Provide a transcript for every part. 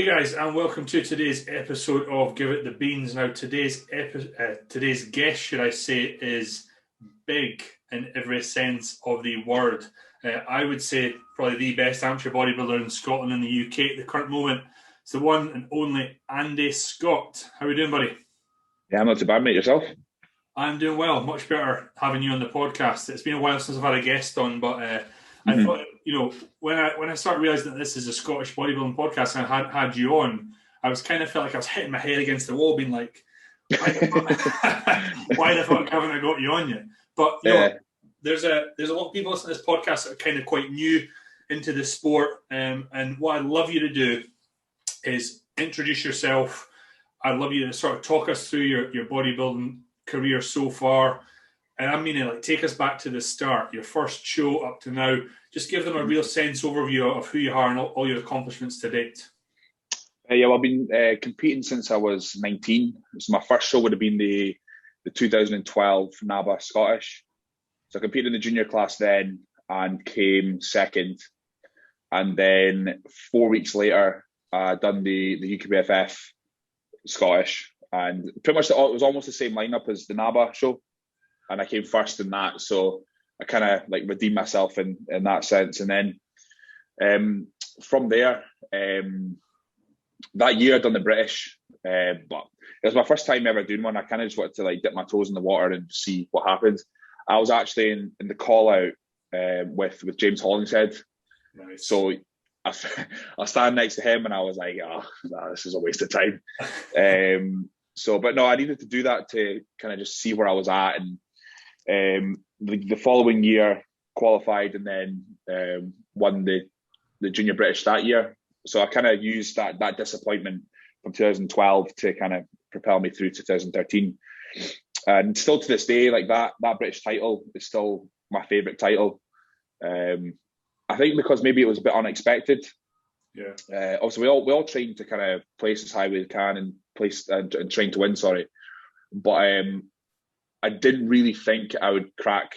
Hey guys, and welcome to today's episode of Give It the Beans. Now, today's guest, should I say, is big in every sense of the word. I would say probably the best amateur bodybuilder in Scotland and the UK at the current moment. It's the one and only Andy Scott. How are you doing, buddy? Yeah, I'm not too bad, mate. Yourself? I'm doing well. Much better having you on the podcast. It's been a while since I've had a guest on, but I hmm thought, when I started realising that this is a Scottish bodybuilding podcast and I had you on, I was kind of felt like I was hitting my head against the wall, being like, why the fuck, why the fuck haven't I got you on yet? But there's a lot of people listening to this podcast that are kind of quite new into the sport, and what I'd love you to do is introduce yourself. I'd love you to sort of talk us through your bodybuilding career so far. And I mean, like, take us back to the start, your first show up to now. Just give them a real sense overview of who you are and all your accomplishments to date. Well, I've been competing since I was 19. So my first show would have been the 2012 NABA Scottish. So I competed in the junior class then and came second. And then 4 weeks later, I done the UKBFF Scottish. And pretty much it was almost the same lineup as the NABA show. And I came first in that, so I kind of like redeemed myself in that sense. And then from there, that year I done the British, but it was my first time ever doing one. I kind of just wanted to like dip my toes in the water and see what happens. I was actually in the call out with James Hollingshead. Nice. So I stand next to him and I was like, this is a waste of time. But no, I needed to do that to kind of just see where I was at. And the following year qualified and then won the Junior British that year. So I kind of used that disappointment from 2012 to kind of propel me through 2013. And still to this day, like that British title is still my favourite title. I think because maybe it was a bit unexpected. Yeah. Obviously, we all train to kind of place as high as we can and train to win. Sorry, but I didn't really think I would crack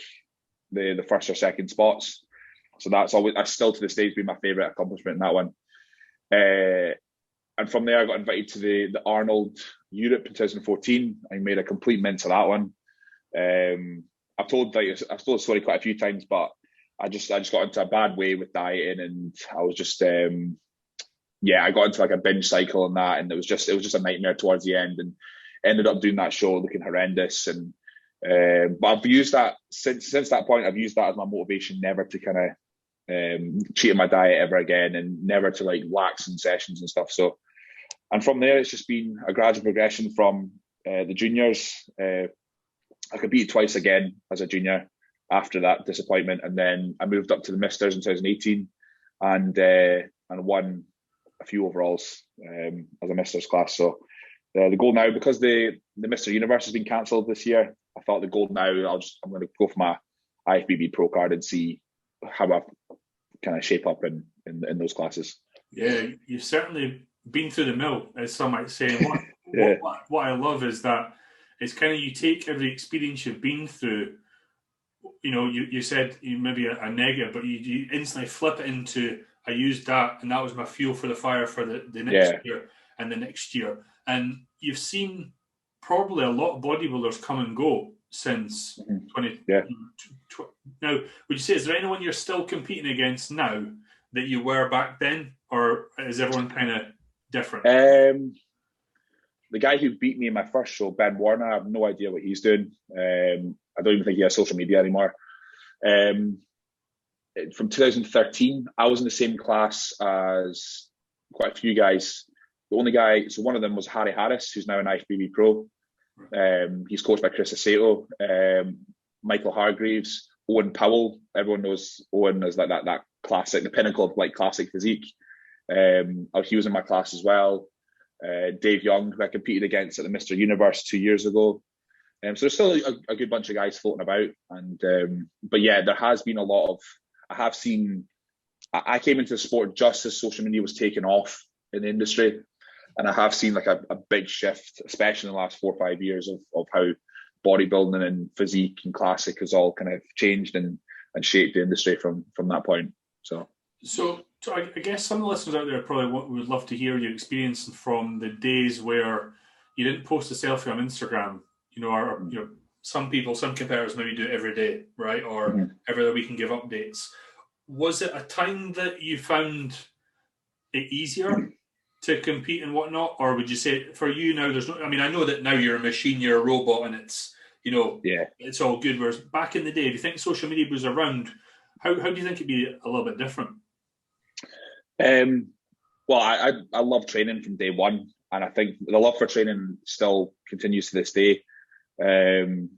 the first or second spots. So that's still to this day has been my favourite accomplishment in that one. And from there, I got invited to the Arnold Europe in 2014. I made a complete mince of that one. I've told the story quite a few times, but I just got into a bad way with dieting, and I was just I got into like a binge cycle and that, and it was just a nightmare towards the end, and ended up doing that show looking horrendous. And but I've used that since that point. I've used that as my motivation never to kind of cheat on my diet ever again, and never to like lax in sessions and stuff. So, and from there, it's just been a gradual progression from the juniors. I competed twice again as a junior after that disappointment, and then I moved up to the Misters in 2018 and won a few overalls as a Misters class. So the goal now, because the Mr. Universe has been cancelled this year, I thought the goal now, I'm going to go for my IFBB Pro card and see how I kind of shape up in those classes. Yeah, you've certainly been through the mill, as some might say. What I love is that it's kind of, you take every experience you've been through. You said maybe a negative, but you instantly flip it into, I used that, and that was my fuel for the fire for the next year and the next year. And you've seen probably a lot of bodybuilders come and go since 20. Yeah. Now, would you say, is there anyone you're still competing against now that you were back then, or is everyone kind of different? The guy who beat me in my first show, Ben Warner, I have no idea what he's doing. I don't even think he has social media anymore. From 2013, I was in the same class as quite a few guys. The only guy, so one of them was Harry Harris, who's now an IFBB Pro. He's coached by Chris Aceto, Michael Hargreaves, Owen Powell. Everyone knows Owen as like that classic, the pinnacle of like classic physique. He was in my class as well. Dave Young, who I competed against at the Mr. Universe 2 years ago. So there's still a good bunch of guys floating about. And but yeah, there has been a lot of, I came into the sport just as social media was taking off in the industry. And I have seen like a big shift, especially in the last 4 or 5 years of how bodybuilding and physique and classic has all kind of changed and shaped the industry from that point. So So I guess some of the listeners out there probably would love to hear your experience from the days where you didn't post a selfie on Instagram, or some people, some competitors maybe do it every day, right? Or Mhm. every other week and give updates. Was it a time that you found it easier to compete and whatnot, or would you say for you now? There's no. I mean, I know that now you're a machine, you're a robot, and Yeah. it's all good. Whereas back in the day, if you think social media was around, how do you think it'd be a little bit different? Well, I love training from day one, and I think the love for training still continues to this day. Um,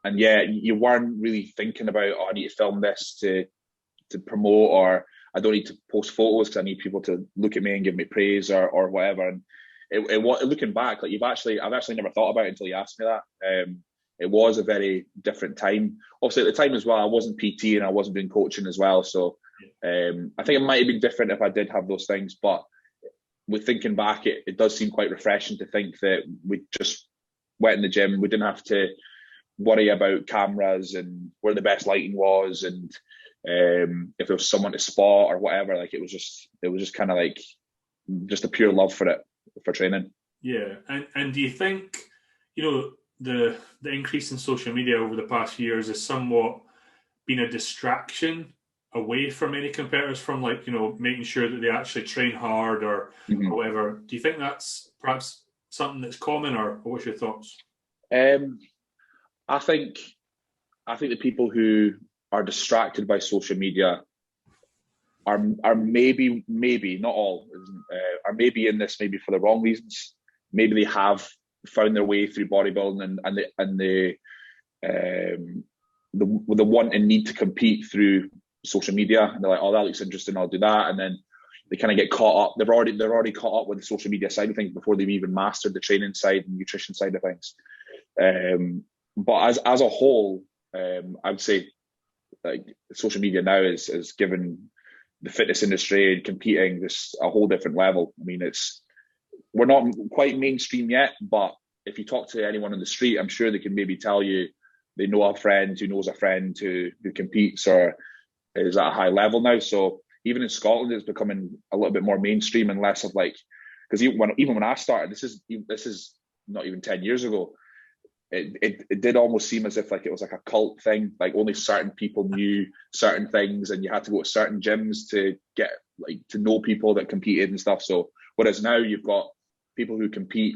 and yeah, you weren't really thinking about, oh, I need to film this to promote, or I don't need to post photos because I need people to look at me and give me praise or whatever. And looking back, like I've actually never thought about it until you asked me that. It was a very different time. Obviously, at the time as well, I wasn't PT and I wasn't doing coaching as well. So I think it might have been different if I did have those things. But with thinking back, it does seem quite refreshing to think that we just went in the gym. We didn't have to worry about cameras and where the best lighting was, and if there was someone to spot or whatever. Like it was just kind of like just a pure love for training. Yeah, and do you think the increase in social media over the past years has somewhat been a distraction away from any competitors from making sure that they actually train hard or whatever? Do you think that's perhaps something that's common, or what's your thoughts? I think the people who are distracted by social media are maybe not all are maybe in this maybe for the wrong reasons. Maybe they have found their way through bodybuilding and the want and need to compete through social media, and they're like, oh, that looks interesting, I'll do that, and then they kind of get caught up. They're already caught up with the social media side of things before they've even mastered the training side and nutrition side of things. But as a whole, I'd say like social media now is given the fitness industry and competing just a whole different level. I mean, we're not quite mainstream yet, but if you talk to anyone on the street, I'm sure they can maybe tell you they know a friend who knows a friend who competes or is at a high level now. So even in Scotland, it's becoming a little bit more mainstream and less of like, because even when I started, this is not even 10 years ago. It did almost seem as if like it was like a cult thing, like only certain people knew certain things and you had to go to certain gyms to get like to know people that competed and stuff. So whereas now you've got people who compete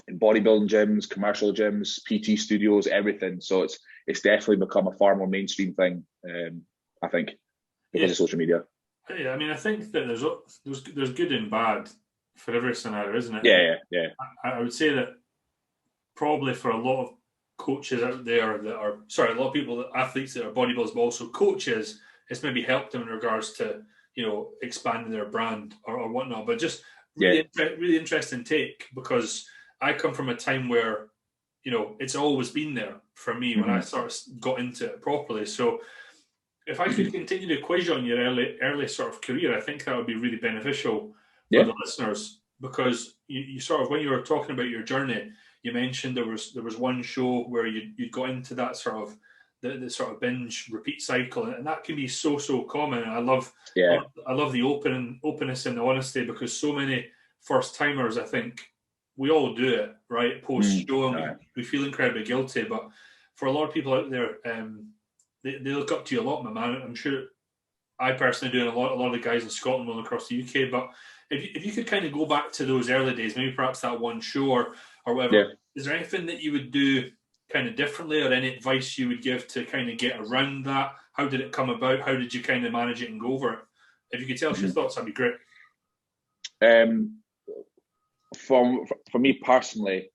in bodybuilding gyms, commercial gyms, PT studios, everything. So it's definitely become a far more mainstream thing, I think, because of social media. Yeah, I mean, I think that there's good and bad for every scenario, isn't it? Yeah. I would say that probably for a lot of coaches out there a lot of people, athletes that are bodybuilders, but also coaches, it's maybe helped them in regards to, expanding their brand or whatnot. But just really interesting take, because I come from a time where, it's always been there for me when I sort of got into it properly. So if I could continue to quiz you on your early sort of career, I think that would be really beneficial for the listeners, because you sort of, when you were talking about your journey, you mentioned there was one show where you got into that sort of the sort of binge repeat cycle, and that can be so common. And I love the openness and the honesty, because so many first timers, I think we all do it, right? Post show, and we feel incredibly guilty. But for a lot of people out there, they look up to you a lot, my man. I'm sure I personally do, and a lot of the guys in Scotland and across the UK. But if you could kind of go back to those early days, maybe perhaps that one show or whatever, is there anything that you would do kind of differently, or any advice you would give to kind of get around that? How did it come about? How did you kind of manage it and go over it? If you could tell us your thoughts, that'd be great. For me personally,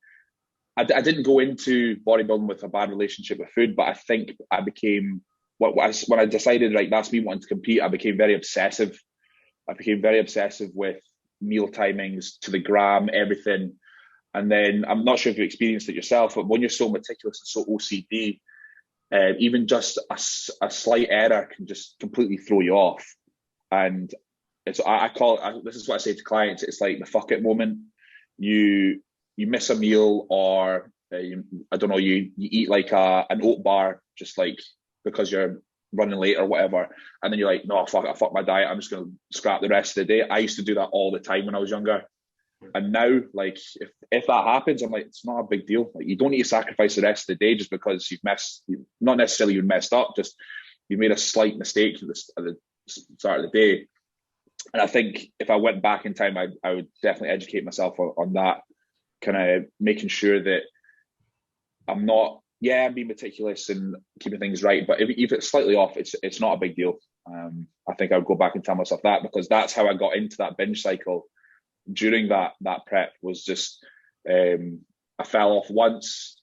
I didn't go into bodybuilding with a bad relationship with food, but I think I became when I decided, right, that's me wanting to compete, I became very obsessive. I became very obsessive with meal timings to the gram, everything. And then I'm not sure if you experienced it yourself, but when you're so meticulous and so OCD, even just a slight error can just completely throw you off. And I call it, this is what I say to clients, it's like the fuck it moment. You miss a meal, or I don't know, you eat like an oat bar just like because you're running late or whatever, and then you're like, no, I fuck my diet, I'm just going to scrap the rest of the day. I used to do that all the time when I was younger. And now, like, if that happens, I'm like, it's not a big deal. Like, you don't need to sacrifice the rest of the day just because not necessarily you've messed up, just you made a slight mistake at the start of the day. And I think if I went back in time, I would definitely educate myself on that, kind of making sure that I'm being meticulous and keeping things right. But if it's slightly off, it's not a big deal. I think I would go back and tell myself that, because that's how I got into that binge cycle during that prep. Was just I fell off once,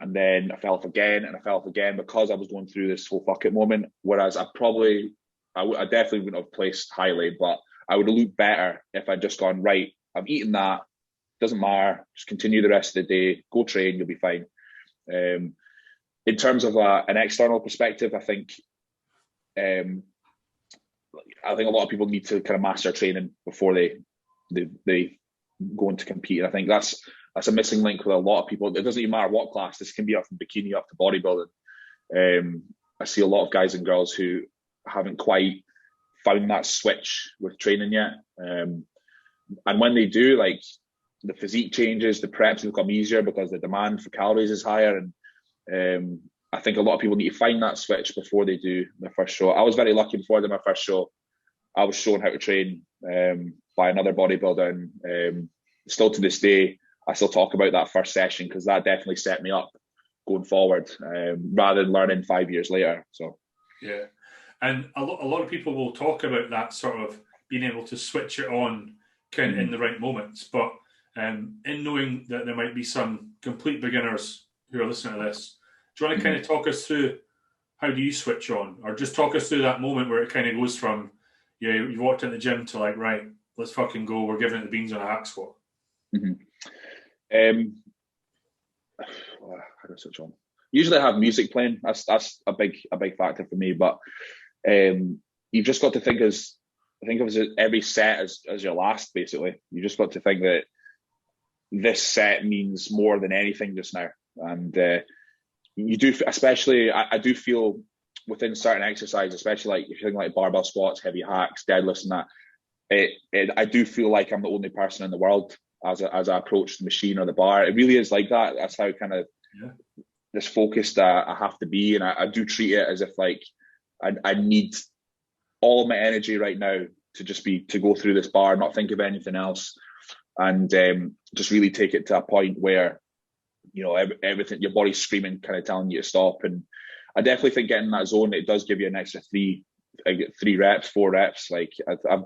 and then I fell off again, and I fell off again because I was going through this whole fuck it moment. Whereas I definitely wouldn't have placed highly, but I would have looked better if I'd just gone, right, I've eaten that, doesn't matter, just continue the rest of the day, go train, you'll be fine. In terms of an external perspective, I think a lot of people need to kind of master training before they go into compete. And I think that's a missing link with a lot of people. It doesn't even matter what class. This can be up from bikini up to bodybuilding. I see a lot of guys and girls who haven't quite found that switch with training yet. And when they do, like, the physique changes, the preps become easier because the demand for calories is higher. And I think a lot of people need to find that switch before they do their first show. I was very lucky before I did my first show. I was shown how to train by another bodybuilder, and still to this day, I still talk about that first session because that definitely set me up going forward, rather than learning 5 years later. So yeah, and a lot of people will talk about that sort of being able to switch it on kind of in the right moments, but in knowing that there might be some complete beginners who are listening to this, do you want to kind of talk us through how do you switch on, or just talk us through that moment where it kind of goes from you walked in the gym to like, right, let's fucking go, we're giving it the beans on a hack squat? How do I switch on? Usually I have music playing. That's a big factor for me. But you've just got to think of every set as your last. Basically, you just got to think that this set means more than anything just now. And you do, especially I do feel within certain exercises, especially like if you're thinking like barbell squats, heavy hacks, deadlifts, and that, I do feel like I'm the only person in the world as I approach the machine or the bar. It really is like that. That's how kind of this focused I have to be, and I do treat it as if like I need all of my energy right now to go through this bar, not think of anything else, and just really take it to a point where everything, your body's screaming, kind of telling you to stop. And I definitely think getting in that zone, it does give you an extra 3 reps, 4 reps. Like I've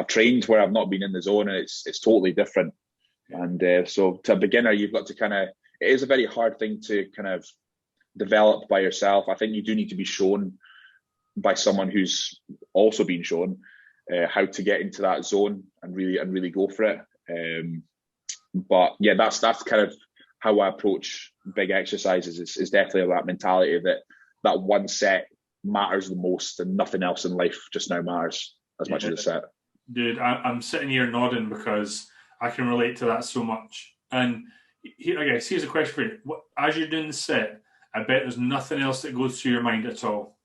trained where I've not been in the zone, and it's totally different. And so to a beginner, you've got to it is a very hard thing to kind of develop by yourself. I think you do need to be shown by someone who's also been shown how to get into that zone and really go for it. But yeah, that's kind of how I approach big exercises. Is definitely that mentality that one set matters the most, and nothing else in life just now matters as much as a set. Dude, I'm sitting here nodding because I can relate to that so much. And here's a question for you. As you're doing the set, I bet there's nothing else that goes through your mind at all.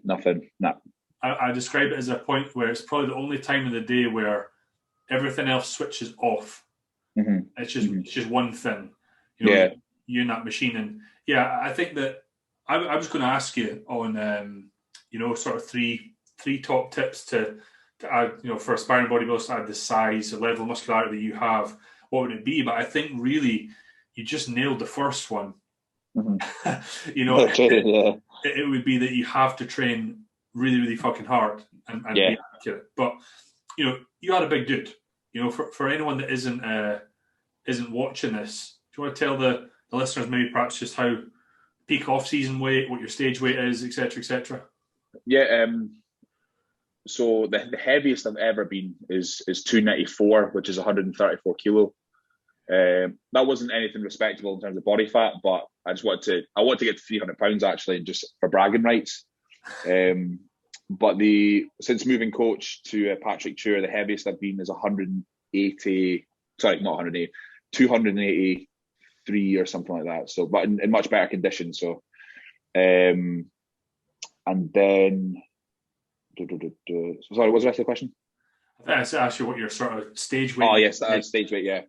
Nothing. No. I describe it as a point where it's probably the only time of the day where everything else switches off. It's just one thing. You and that machine. And yeah, I think that I was going to ask you on sort of three top tips to add, for aspiring bodybuilders, to add the size, the level of muscularity that you have. What would it be? But I think really you just nailed the first one. It would be that you have to train really, really fucking hard and be accurate. But you are a big dude. For anyone that isn't watching this, do you want to tell the listeners maybe perhaps just how peak off-season weight, what your stage weight is, etc., etc.? Yeah. So the heaviest I've ever been is 294, which is 134 kilo. That wasn't anything respectable in terms of body fat, but I want to get to 300 pounds actually, just for bragging rights. But since moving coach to Patrick Chur, the heaviest I've been is 283 or something like that. So, but in much better condition. So, And then, sorry, what was the rest of the question? I think I asked you what your sort of stage weight. Oh yes, stage weight. Yeah.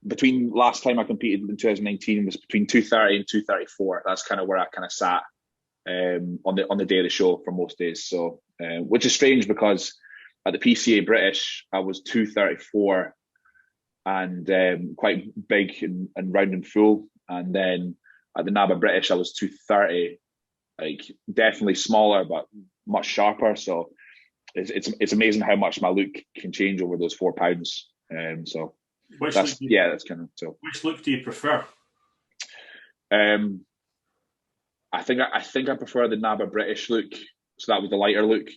Between last time I competed in 2019 was between 230 and 234. That's kind of where I kind of sat on the day of the show for most days. So, which is strange because at the PCA British I was 234 and quite big and round and full, and then at the NABA British I was 230, like definitely smaller but much sharper. So it's amazing how much my look can change over those 4 pounds. So that's kind of so. Which look do you prefer? I think I prefer the NABA British look. So that was the lighter look.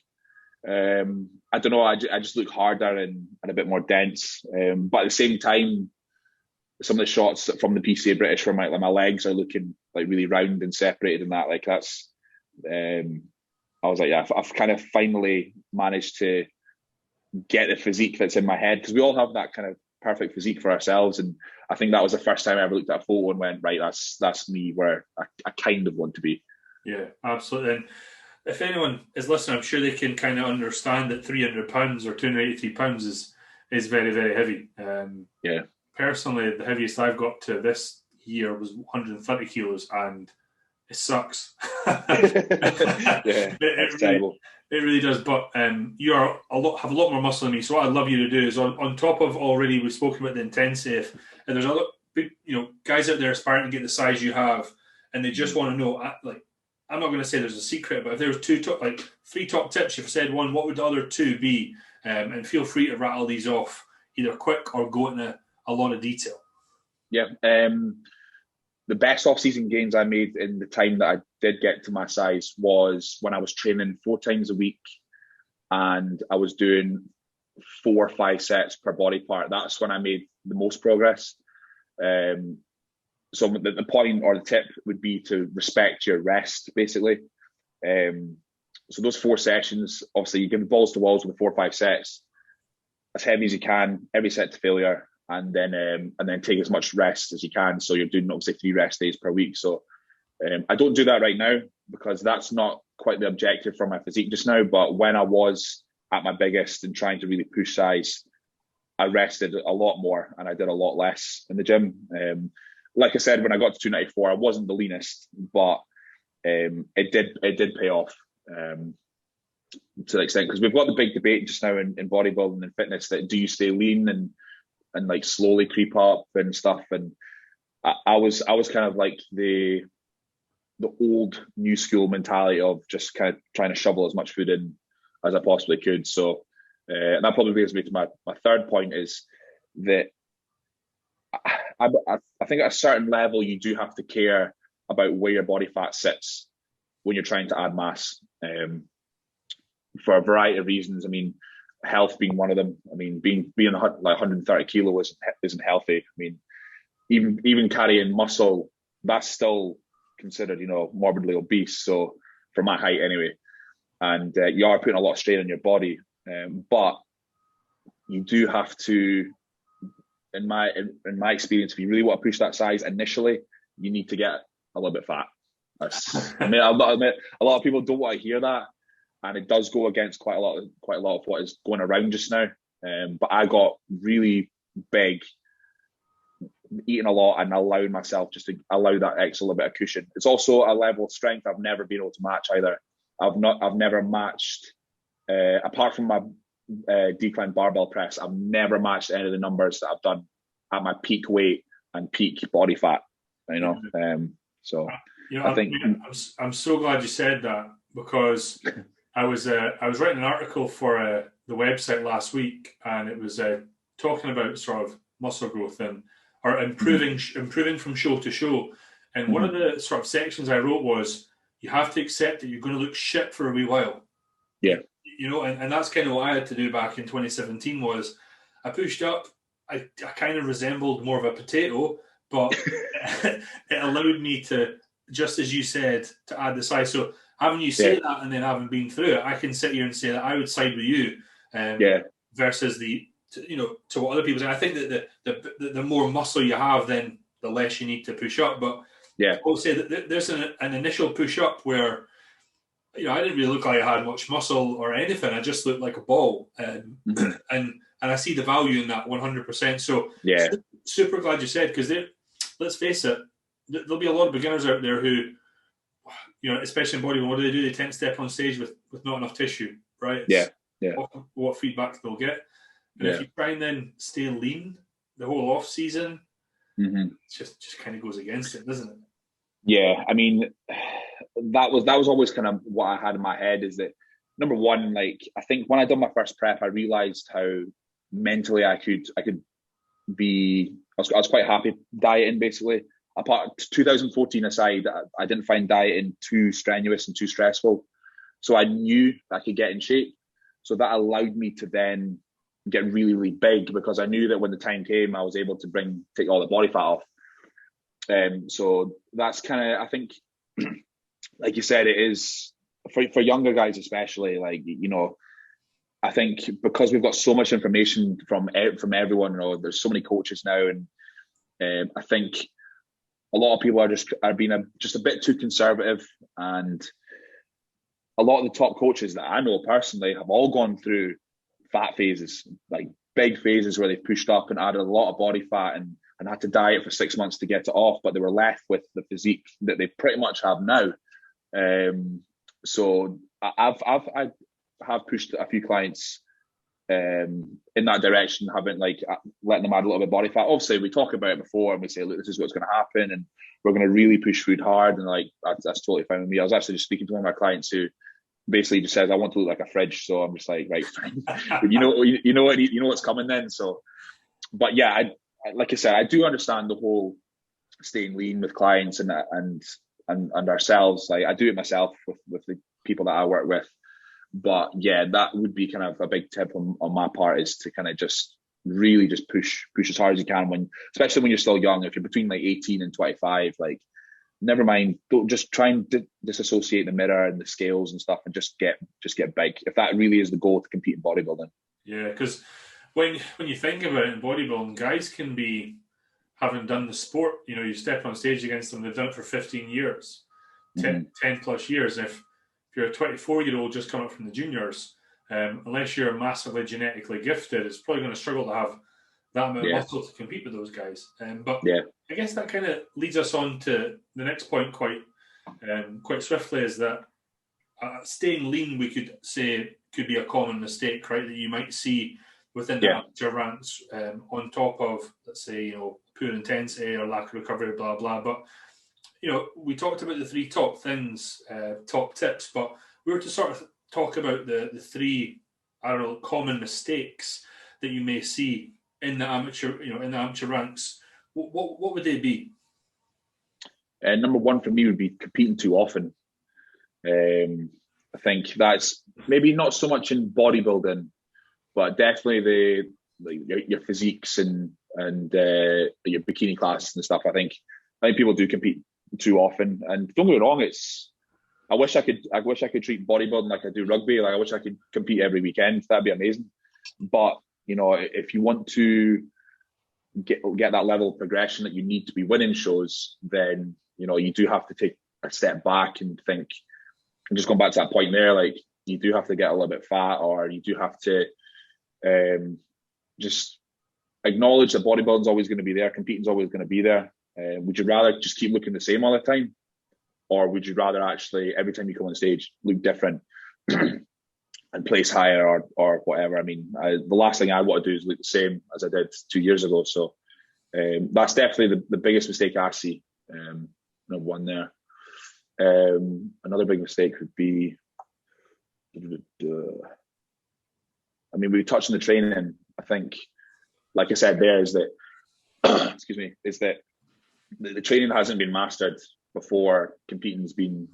I don't know. I just look harder and a bit more dense. But at the same time, some of the shots from the PCA British where my legs are looking like really round and separated and that, like that's. I was like, yeah, I've kind of finally managed to get the physique that's in my head, because we all have that kind of perfect physique for ourselves, and I think that was the first time I ever looked at a photo and went, right, that's me where I kind of want to be. Yeah, absolutely. And if anyone is listening, I'm sure they can kind of understand that 300 pounds or 283 pounds is very, very heavy. Yeah. Personally, the heaviest I've got to this year was 130 kilos, and it sucks. It's terrible. It really does. But you have a lot more muscle than me. So what I'd love you to do is on top of already we've spoken about the intensity. If there's a lot, guys out there aspiring to get the size you have, and they just want to know, like, I'm not going to say there's a secret, but if there was 3 top tips, you've said one, what would the other 2 be? And feel free to rattle these off either quick or go into a lot of detail. Yeah. The best off-season gains I made in the time that I did get to my size was when I was training 4 times a week and I was doing 4 or 5 sets per body part. That's when I made the most progress. So the point or the tip would be to respect your rest, basically. So those 4 sessions, obviously you give balls to walls with the 4 or 5 sets, as heavy as you can, every set to failure. And then take as much rest as you can. So you're doing obviously 3 rest days per week. So I don't do that right now because that's not quite the objective for my physique just now. But when I was at my biggest and trying to really push size, I rested a lot more and I did a lot less in the gym. Like I said, when I got to 294, I wasn't the leanest, but it did pay off to the extent, because we've got the big debate just now in bodybuilding and fitness that do you stay lean and like slowly creep up and stuff, and I was kind of like the old new school mentality of just kind of trying to shovel as much food in as I possibly could. So and that probably brings me to my third point, is that I think at a certain level you do have to care about where your body fat sits when you're trying to add mass, for a variety of reasons. I mean, health being one of them. I mean, being like 130 kilo isn't healthy. I mean, even carrying muscle, that's still considered, morbidly obese. So for my height anyway, and you are putting a lot of strain on your body. But you do have to, in my experience, if you really want to push that size initially, you need to get a little bit fat. I mean, a lot of people don't want to hear that. And it does go against quite a lot of what is going around just now. But I got really big, eating a lot and allowing myself just to allow that extra little bit of cushion. It's also a level of strength I've never been able to match either. I've never matched, apart from my decline barbell press, I've never matched any of the numbers that I've done at my peak weight and peak body fat. So I think I'm so glad you said that, because I was writing an article for the website last week, and it was talking about sort of muscle growth or improving from show to show. And one of the sort of sections I wrote was, you have to accept that you're going to look shit for a wee while. Yeah. And that's kind of what I had to do back in 2017 was I pushed up. I kind of resembled more of a potato, but it allowed me to, just as you said, to add the size. So having you say that and then having been through it, I can sit here and say that I would side with you versus to what other people say. I think that the more muscle you have, then the less you need to push up. But I will say that there's an initial push up where I didn't really look like I had much muscle or anything. I just looked like a ball, and I see the value in that 100%. So Yeah, super glad you said, because let's face it, there'll be a lot of beginners out there who, especially in bodybuilding, what do? They tend to step on stage with not enough tissue, right? It's yeah. what feedback they'll get. And if you try and then stay lean the whole off season, it just kind of goes against it, doesn't it? Yeah, I mean, that was always kind of what I had in my head, is that, number one, like, I think when I done my first prep, I realized how mentally I could be. I was quite happy dieting, basically. Apart 2014 aside, I didn't find dieting too strenuous and too stressful, so I knew I could get in shape. So that allowed me to then get really, really big, because I knew that when the time came, I was able to take all the body fat off. So that's kind of, I think, like you said, it is for younger guys especially. Like, I think because we've got so much information from everyone, there's so many coaches now, and I think a lot of people are being just a bit too conservative, and a lot of the top coaches that I know personally have all gone through fat phases, like big phases where they've pushed up and added a lot of body fat and had to diet for 6 months to get it off, but they were left with the physique that they pretty much have now. So I have pushed a few clients in that direction, having letting them add a little bit of body fat. Obviously, we talk about it before and we say, look, this is what's going to happen, and we're going to really push food hard, and that's totally fine with me. I was actually just speaking to one of my clients who basically just says, I want to look like a fridge. So I'm just like, right, fine. you know what's coming then. So, but yeah, like I said, I do understand the whole staying lean with clients and ourselves. Like, I do it myself with the people that I work with. But yeah, that would be kind of a big tip on my part, is to kind of just really just push as hard as you can, especially when you're still young. If you're between like 18 and 25, like, never mind, don't just try and disassociate the mirror and the scales and stuff, and just get big, if that really is the goal to compete in bodybuilding. Yeah, because when you think about it, in bodybuilding, guys can be, having done the sport, you step on stage against them, they've done it for 15 years, 10 plus years. If you're a 24-year-old just coming up from the juniors, unless you're massively genetically gifted, it's probably going to struggle to have that amount of muscle to compete with those guys. But I guess that kind of leads us on to the next point quite swiftly, is that staying lean, we could say, could be a common mistake, right, that you might see within the amateur ranks, on top of, let's say, poor intensity or lack of recovery, blah, blah. But, we talked about the three top things, top tips, but we were to sort of talk about the three, common mistakes that you may see in the amateur, in the amateur ranks. What would they be? Number one for me would be competing too often. I think that's maybe not so much in bodybuilding, but definitely your physiques and your bikini classes and stuff. I think people do compete too often, and don't get me wrong, I wish I could treat bodybuilding like I do rugby. Like, I wish I could compete every weekend. That'd be amazing. But if you want to get that level of progression that you need to be winning shows, then you do have to take a step back and think. And just going back to that point there, like, you do have to get a little bit fat, or you do have to just acknowledge that bodybuilding's always going to be there, competing's always going to be there. Would you rather just keep looking the same all the time, or would you rather actually every time you come on stage look different and place higher or whatever? I mean, the last thing I want to do is look the same as I did 2 years ago. So that's definitely the biggest mistake I see. Number one there. Another big mistake would be, I mean, we touched on the training. I think, like I said, there is that, excuse me, is that the training hasn't been mastered before competing's been,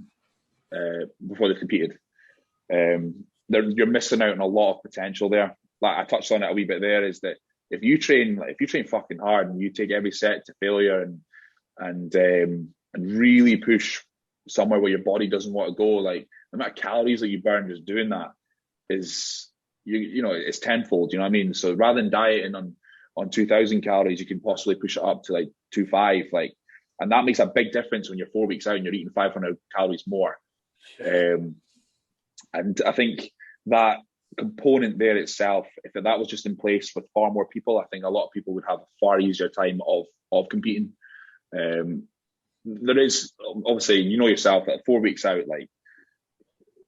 before they've competed. You're missing out on a lot of potential there. Like I touched on it a wee bit there, is that if you train fucking hard and you take every set to failure and really push somewhere where your body doesn't want to go, like the amount of calories that you burn just doing that is, it's tenfold. You know what I mean? So rather than dieting on 2,000 calories, you can possibly push it up to like 2,500, like, and that makes a big difference when you're 4 weeks out and you're eating 500 calories more. And I think that component there itself, if that was just in place with far more people, I think a lot of people would have a far easier time of competing. There is obviously, you know yourself, that 4 weeks out, like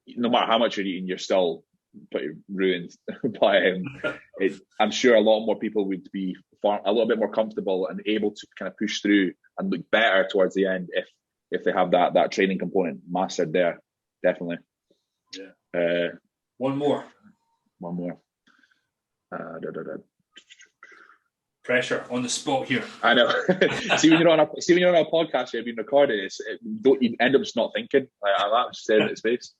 no matter how much you're eating, you're still pretty ruined. But I'm sure a lot more people would be a little bit more comfortable and able to kind of push through and look better towards the end if they have that training component mastered there. Definitely. Yeah. One more. Pressure on the spot here. I know. see when you're on a podcast, you've been recording. You end up just not thinking. I'm just saying it's face.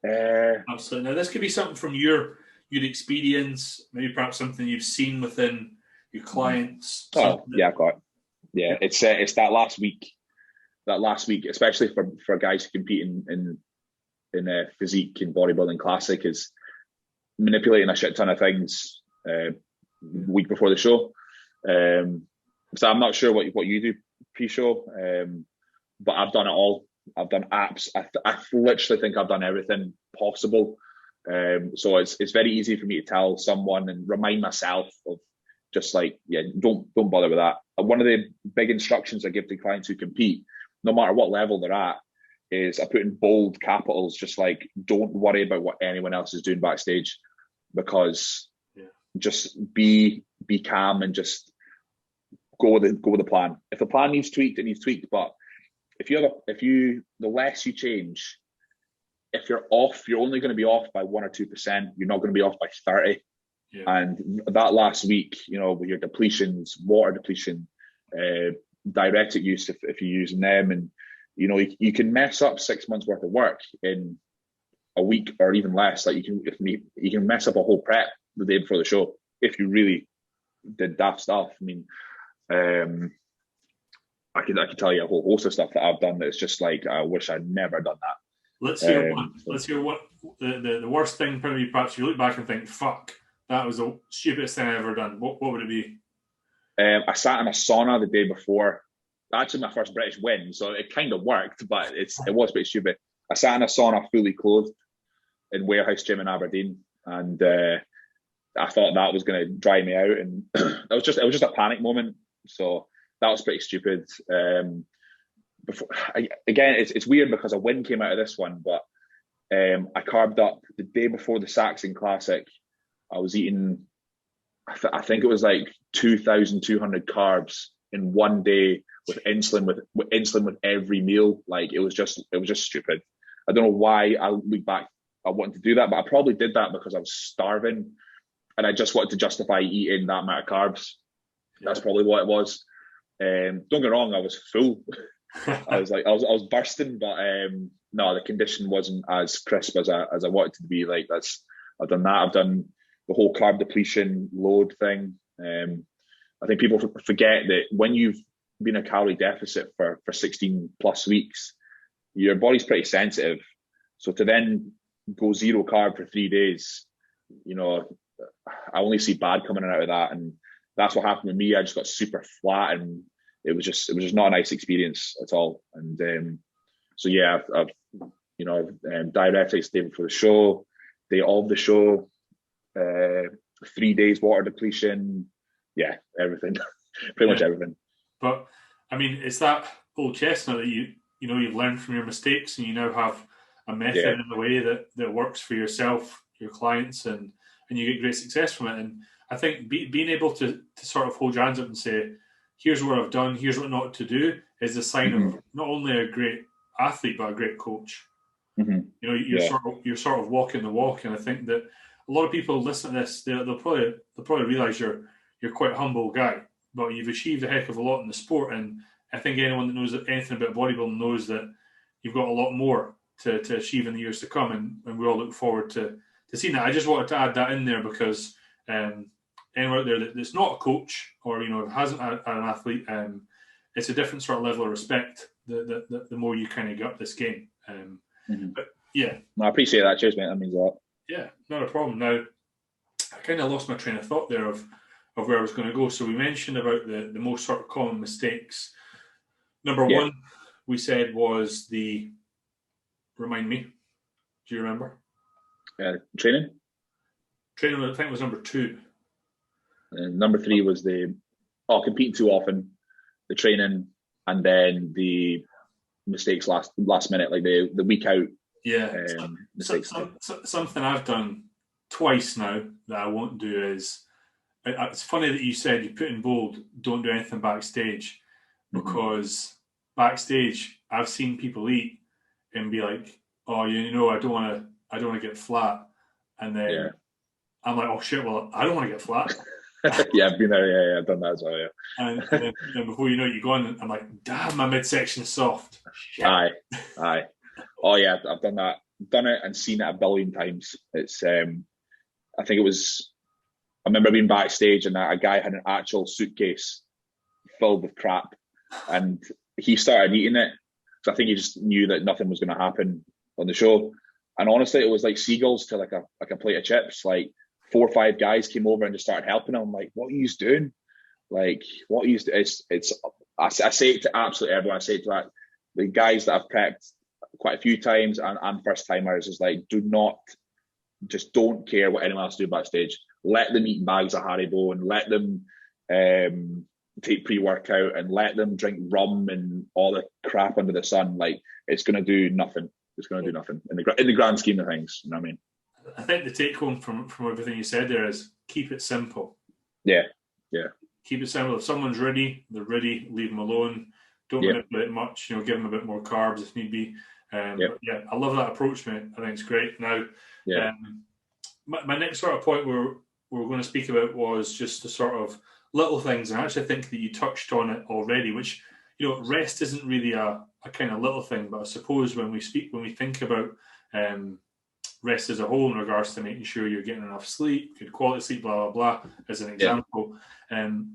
Absolutely. Now, this could be something from your experience, maybe perhaps something you've seen within your clients. Oh, yeah, I've got it. Yeah, it's that last week. That last week, especially for guys who compete in physique and bodybuilding classic, is manipulating a shit ton of things week before the show. So I'm not sure what you do pre-show, but I've done it all. I've done apps. I literally think I've done everything possible. So it's very easy for me to tell someone and remind myself of just like, yeah, don't bother with that. One of the big instructions I give to clients who compete, no matter what level they're at, is I put in bold capitals, just like, don't worry about what anyone else is doing backstage, because just be calm and just go with the plan. If the plan needs tweaked, it needs tweaked. But the less you change, if you're off, you're only going to be off by 1 or 2%. You're not going to be off by 30. Yeah. And that last week, with your depletions, water depletion, diuretic use, if you're using them, and you can mess up 6 months worth of work in a week or even less. Like you can mess up a whole prep the day before the show if you really did daft stuff. I mean, I could tell you a whole host of stuff that I've done that it's just like, I wish I'd never done that. Let's hear one. Let's hear what the worst thing. Probably, perhaps you look back and think, "Fuck, that was the stupidest thing I ever done." What would it be? I sat in a sauna the day before. Actually, my first British win, so it kind of worked, but it was pretty stupid. I sat in a sauna fully clothed in Warehouse Gym in Aberdeen, and I thought that was going to dry me out, and it was just a panic moment. So that was pretty stupid. It's weird because a win came out of this one, but I carbed up the day before the Saxon Classic. I was eating, I think it was like 2,200 carbs in one day with insulin with every meal. Like it was just stupid. I don't know why I look back, I wanted to do that, but I probably did that because I was starving and I just wanted to justify eating that amount of carbs. That's probably what it was. Don't get me wrong, I was full. I was bursting, but no, the condition wasn't as crisp as I wanted to be. Like I've done that. I've done the whole carb depletion load thing. I think people forget that when you've been a calorie deficit for 16 plus weeks, your body's pretty sensitive. So to then go zero carb for 3 days, I only see bad coming out of that, and that's what happened with me. I just got super flat, and it was just not a nice experience at all. And so yeah, I've diuretics day before the show, day of the show, 3 days water depletion, everything, pretty much everything. But I mean, it's that old chestnut that you've learned from your mistakes, and you now have a method in the way that works for yourself, your clients, and you get great success from it. And I think being able to sort of hold your hands up and say, here's what I've done, here's what not to do, is a sign of not only a great athlete but a great coach. You're sort of walking the walk, and I think that a lot of people listen to this, they'll probably realize you're quite a humble guy, but you've achieved a heck of a lot in the sport. And I think anyone that knows anything about bodybuilding knows that you've got a lot more to achieve in the years to come, and we all look forward to seeing that. I just wanted to add that in there because anyone out there that's not a coach or hasn't had an athlete, it's a different sort of level of respect the more you kind of get up this game. But yeah, I appreciate that. Cheers, mate. That means a lot. Yeah, not a problem. Now, I kind of lost my train of thought there of where I was going to go. So we mentioned about the most sort of common mistakes. Number one, we said was remind me. Do you remember? Training. Training, I think, was number 2. And number 3 was competing too often, the training, and then the mistakes last minute, like the week out. Yeah. Mistakes. Something I've done twice now that I won't do is, it's funny that you said you put in bold, don't do anything backstage, because backstage I've seen people eat and be like, oh, I don't want to get flat, and then I'm like, oh shit, well, I don't want to get flat. Yeah, I've been there. Yeah, I've done that as well. Yeah, and then before you know it, you go on, and I'm like, damn, my midsection soft. Shit. Aye. Oh yeah, I've done that. Done it and seen it a billion times. It's I think it was. I remember being backstage and a guy had an actual suitcase filled with crap, and he started eating it. So I think he just knew that nothing was going to happen on the show. And honestly, it was like seagulls to like a plate of chips. Like 4 or 5 guys came over and just started helping him. I'm like, what are you doing? Like, what are you? I say it to absolutely everyone. I say it to the guys that I've prepped quite a few times and first timers is like, don't care what anyone else do backstage. Let them eat bags of Haribo and let them take pre-workout and let them drink rum and all the crap under the sun. Like, it's going to do nothing. It's going to do nothing in the grand scheme of things. You know what I mean? I think the take home from everything you said there is keep it simple. Yeah. Keep it simple. If someone's ready, they're ready. Leave them alone. Don't manipulate much. Give them a bit more carbs if need be. But yeah, I love that approach, mate. I think it's great. Now, my next sort of point we're going to speak about was just the sort of little things, and I actually think that you touched on it already, which, rest isn't really a kind of little thing, but I suppose when we think about rest as a whole in regards to making sure you're getting enough sleep, good quality sleep, blah, blah, blah, as an example,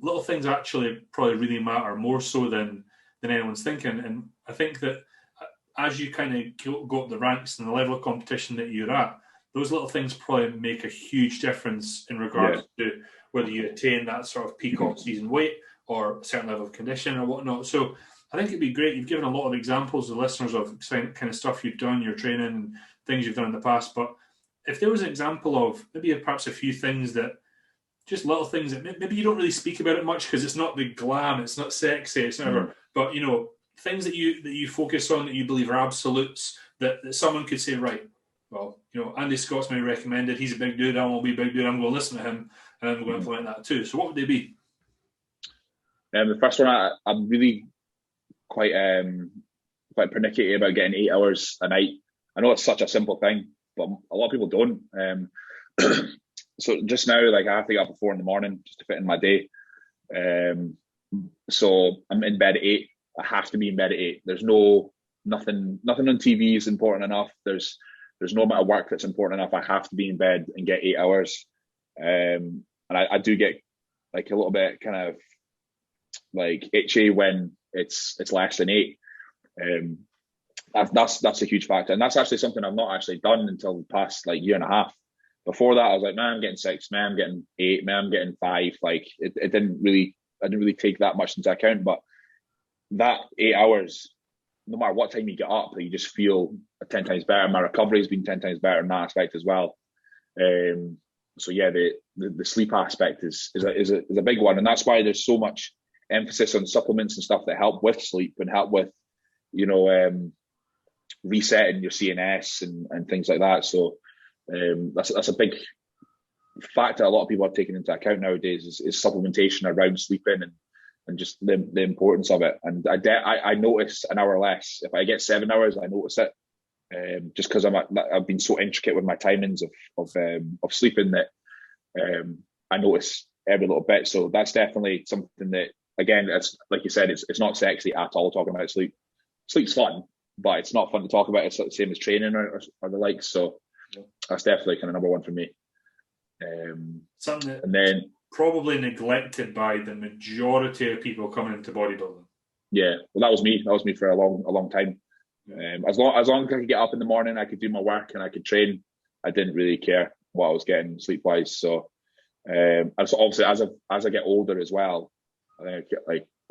little things actually probably really matter more so than anyone's thinking. And I think that as you kind of go up the ranks and the level of competition that you're at, those little things probably make a huge difference in regards to whether you attain that sort of peak off-season weight or a certain level of condition or whatnot. So I think it'd be great. You've given a lot of examples to listeners of kind of stuff you've done, your training, and things you've done in the past. But if there was an example of maybe perhaps a few things that, just little things that maybe you don't really speak about it much because it's not big glam, it's not sexy, it's never, but things that you focus on that you believe are absolutes that someone could say, right, well, Andy Scott's maybe recommended, he's a big dude, I want to be a big dude, I'm going to listen to him and I'm going to implement that too. So what would they be? The first one, I'm really quite pernickety about getting 8 hours a night. I know it's such a simple thing, but a lot of people don't. So just now, like, I have to get up at 4 a.m. just to fit in my day. So I'm in bed at 8. I have to be in bed at 8. There's nothing on TV is important enough. There's no amount of work that's important enough. I have to be in bed and get 8 hours. And I do get like a little bit kind of like itchy when it's less than 8. That's a huge factor, and that's actually something I've not actually done until the past like year and a half. Before that, I was like, man, I'm getting 6, man, I'm getting 8, man, I'm getting 5. Like I didn't really take that much into account. But that 8 hours, no matter what time you get up, you just feel 10 times better. My recovery has been 10 times better in that aspect as well. So yeah, the sleep aspect is a big one, and that's why there's so much emphasis on supplements and stuff that help with sleep and help with resetting your CNS and things like that. So that's a big factor a lot of people are taking into account nowadays is supplementation around sleeping and just the importance of it. And I notice an hour less. If I get 7 hours, I notice it. Just because I've been so intricate with my timings of sleeping that I notice every little bit. So that's definitely something that, again, it's like you said, it's not sexy at all talking about sleep. Sleep's fun, but it's not fun to talk about. It's the same as training or the likes. So that's definitely kind of number one for me. Something that and then probably neglected by the majority of people coming into bodybuilding. Yeah, well, that was me. That was me for a long time. As long as I could get up in the morning, I could do my work and I could train. I didn't really care what I was getting sleep wise. So, and so obviously as I get older as well, I think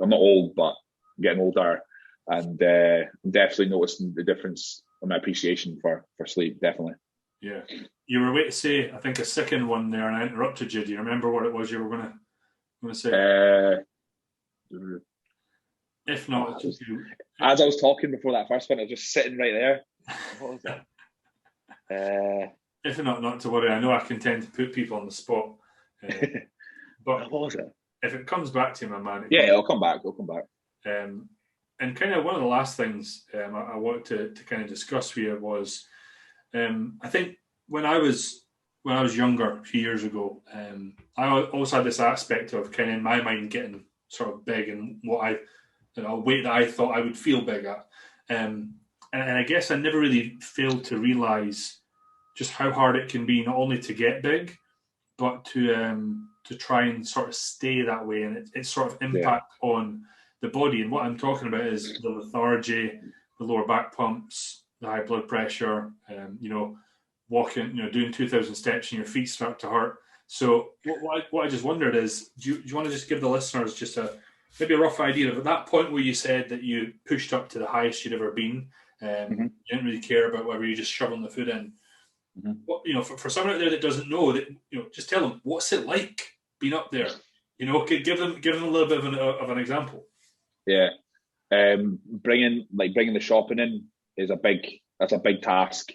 I'm not old, but I'm getting older, and I'm definitely noticing the difference in my appreciation for sleep. Definitely. Yeah. You were waiting to say, I think, a second one there, and I interrupted you. Do you remember what it was you were going to say? If not, as I was talking before that first one, I was just sitting right there. What was that? If not to worry. I know I can tend to put people on the spot. But what was it? If it comes back to you, my man. It'll come back. It'll come back. And kind of one of the last things I wanted to kind of discuss with you was, I think when I was younger, a few years ago, I also had this aspect of kind of in my mind getting sort of big and what weight that I thought I would feel big at. And I guess I never really failed to realise just how hard it can be not only to get big, but to try and sort of stay that way, and its sort of impact on the body. And what I'm talking about is the lethargy, the lower back pumps, the high blood pressure, walking, doing 2,000 steps and your feet start to hurt. So what I just wondered is, do you want to just give the listeners just maybe a rough idea of at that point where you said that you pushed up to the highest you'd ever been, you didn't really care about whether you're just shoveling the food in. For someone out there that doesn't know, that just tell them what's it like being up there. Give them a little bit of an example. Yeah, bringing the shopping in is a big task.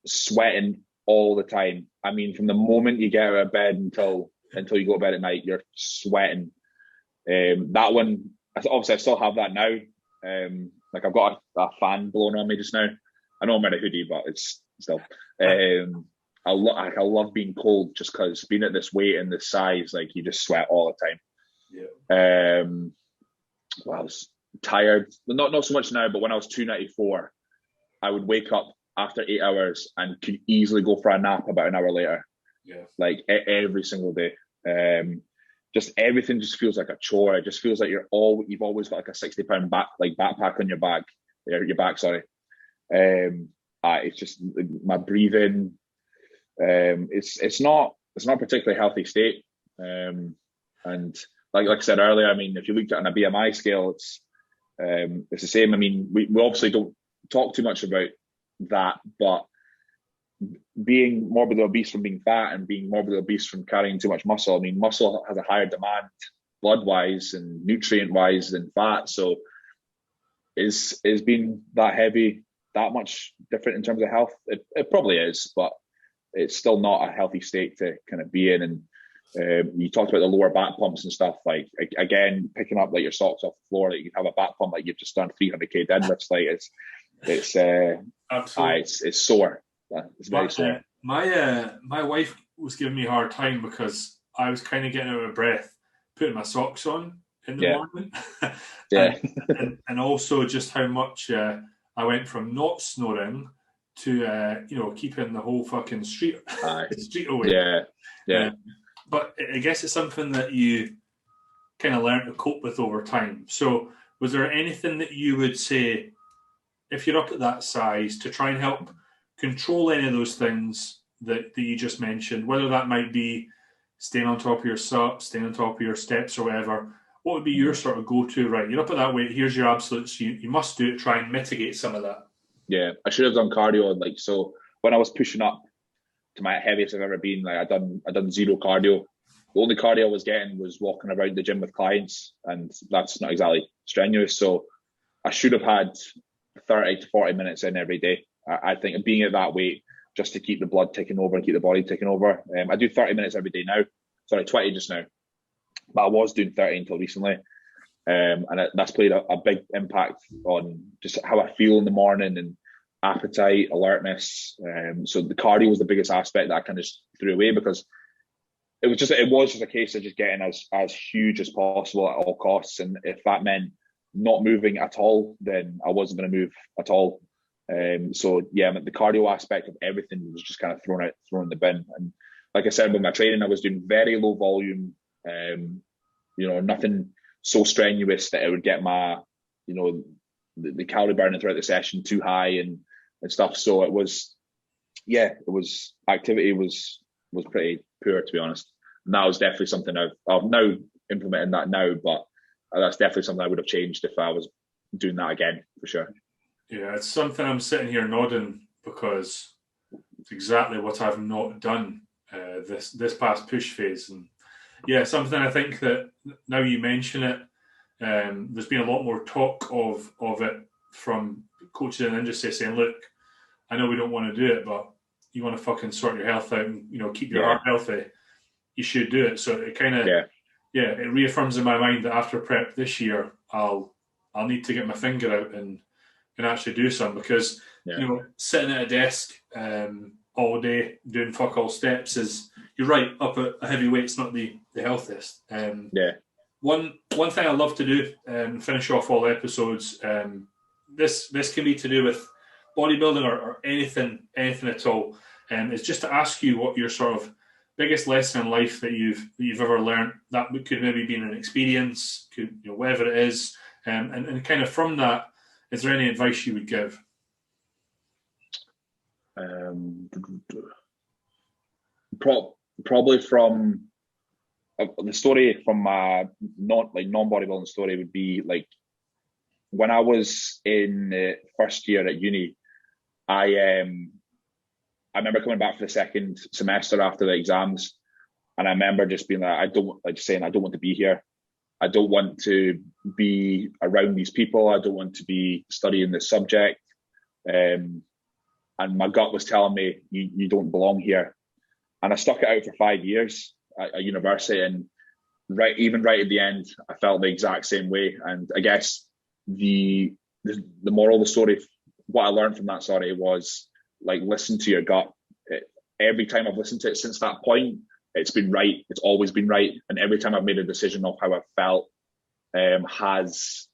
Sweating all the time. I mean, from the moment you get out of bed until you go to bed at night, you're sweating. That one, obviously, I still have that now. I've got a fan blowing on me just now. I know I'm wearing a hoodie, but it's still. I love being cold just because being at this weight and this size, you just sweat all the time. Yeah. I was tired. Not so much now, but when I was 294, I would wake up after 8 hours and could easily go for a nap about an hour later. Yeah. Every single day. Just everything just feels like a chore. It just feels like you've always got a 60-pound backpack on your back. Your back, sorry. It's just my breathing. It's not a particularly healthy state. And like I said earlier, I mean, if you looked at it on a BMI scale, it's the same. I mean, we obviously don't talk too much about that, but being morbidly obese from being fat and being morbidly obese from carrying too much muscle, I mean, muscle has a higher demand blood-wise and nutrient-wise than fat. So is being that heavy that much different in terms of health? It probably is, but it's still not a healthy state to kind of be in. And you talked about the lower back pumps and stuff, again, picking up your socks off the floor, you have a back pump you've just done 300k deadlifts, it's sore. It's very sore. My wife was giving me a hard time because I was kind of getting out of breath putting my socks on in the morning. and also just how much I went from not snoring to keeping the whole fucking street away. But I guess it's something that you kind of learn to cope with over time. So was there anything that you would say, if you're up at that size, to try and help control any of those things that you just mentioned, whether that might be staying on top of your SUP, staying on top of your steps or whatever? What would be your sort of go-to? Right, you're up at that weight, here's your absolutes, you must do it, try and mitigate some of that. Yeah, I should have done cardio. So when I was pushing up to my heaviest I've ever been, I done zero cardio. The only cardio I was getting was walking around the gym with clients, and that's not exactly strenuous. So I should have had 30 to 40 minutes in every day. I think being at that weight, just to keep the blood ticking over and keep the body ticking over. I do 30 minutes every day now. Sorry, 20 just now. But I was doing 30 until recently. And that's played a big impact on just how I feel in the morning and appetite, alertness. So the cardio was the biggest aspect that I kind of just threw away, because it was just a case of just getting as huge as possible at all costs. And if that meant not moving at all, then I wasn't going to move at all. So yeah, the cardio aspect of everything was just kind of thrown in the bin. And like I said, with my training, I was doing very low volume, nothing so strenuous that it would get my, the calorie burning throughout the session too high and stuff. So activity was pretty poor, to be honest. And that was definitely something I've now implementing that now, but that's definitely something I would have changed if I was doing that again, for sure. Yeah, it's something I'm sitting here nodding because it's exactly what I've not done this past push phase. And yeah, something I think that now you mention it, there's been a lot more talk of it from coaches in the industry saying, look, I know we don't want to do it, but you want to fucking sort your health out and, keep your heart healthy, you should do it. So it kind of, it reaffirms in my mind that after prep this year, I'll need to get my finger out and actually do some, because, sitting at a desk all day doing fuck all steps is, you're right, up at a heavy weight's not the healthiest. One thing I love to do, finish off all episodes, this can be to do with bodybuilding or anything at all, is just to ask you what your sort of biggest lesson in life that you've ever learned. That could maybe be an experience, could whatever it is, and kind of from that, is there any advice you would give? Probably from the story from my non-bodybuilding story would be like when I was in the first year at uni. I remember coming back for the second semester after the exams, and I remember just being like, I don't want to be here. I don't want to be around these people. I don't want to be studying this subject. And my gut was telling me, you don't belong here. And I stuck it out for 5 years at university. And right at the end, I felt the exact same way. And I guess the moral of the story, what I learned from that story was, like, listen to your gut. Every time I've listened to it since that point, it's been right. It's always been right. And every time I've made a decision of how I felt, has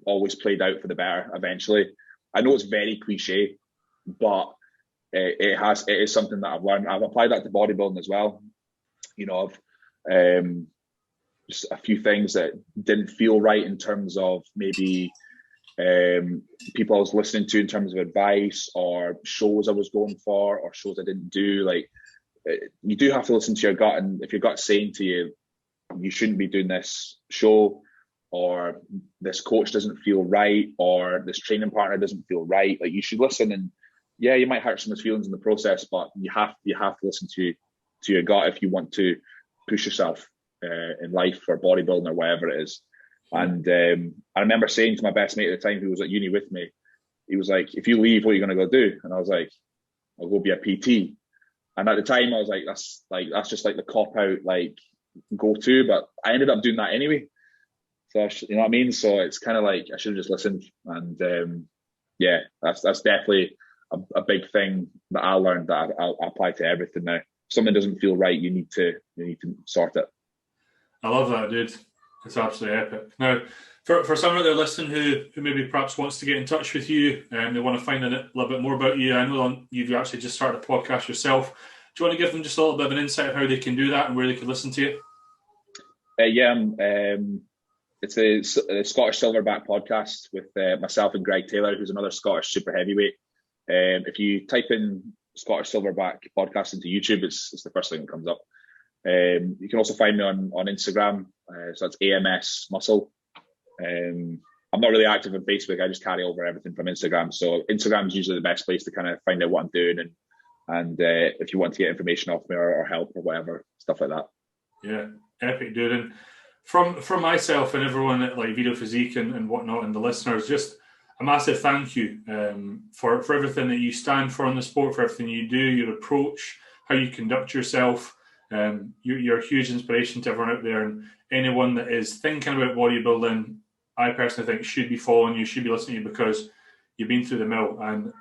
always played out for the better eventually. I know it's very cliche, but it is something that I've learned. I've applied that to bodybuilding as well. I've just a few things that didn't feel right in terms of maybe people I was listening to in terms of advice, or shows I was going for, or shows I didn't do. Like, you do have to listen to your gut, and if your gut's saying to you, you shouldn't be doing this show, or this coach doesn't feel right, or this training partner doesn't feel right, like, you should listen. And yeah, you might hurt someone's feelings in the process, but you have to listen to your gut if you want to push yourself in life, or bodybuilding, or whatever it is. And I remember saying to my best mate at the time, who was at uni with me, he was like, if you leave, what are you going to go do? And I was like, I'll go be a PT. And at the time I was like, that's just like the cop out, like, go to, but I ended up doing that anyway. So you know what I mean? So it's kind of like, I should have just listened. And that's definitely a big thing that I learned that I apply to everything now. If something doesn't feel right, you need to sort it. I love that, dude. It's absolutely epic. Now, for someone out there listening who maybe perhaps wants to get in touch with you and they want to find a little bit more about you, I know you've actually just started a podcast yourself. Do you want to give them just a little bit of an insight of how they can do that and where they can listen to you? It's a Scottish Silverback podcast with myself and Greg Taylor, who's another Scottish super heavyweight. If you type in Scottish Silverback podcast into YouTube, it's the first thing that comes up. You can also find me on Instagram, so that's AMS Muscle. I'm not really active on Facebook. I just carry over everything from Instagram. So Instagram is usually the best place to kind of find out what I'm doing, and if you want to get information off me or help or whatever, stuff like that. Yeah, epic, dude. And from myself and everyone at like Video Physique and whatnot, and the listeners, just a massive thank you for everything that you stand for in the sport, for everything you do, your approach, how you conduct yourself. You're a huge inspiration to everyone out there, and anyone that is thinking about bodybuilding, I personally think should be following you, should be listening to you, because you've been through the mill. And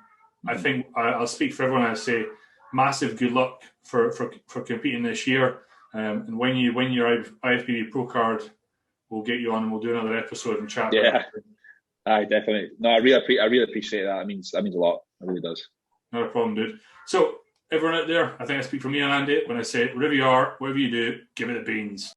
I think I'll speak for everyone. I say massive good luck for competing this year. And when you win your IFBB Pro card, we'll get you on and we'll do another episode and chat. Yeah, definitely. No, I really appreciate that. That means a lot. It really does. Not a problem, dude. So everyone out there, I think I speak for me and Andy when I say, wherever you are, whatever you do, give it the beans.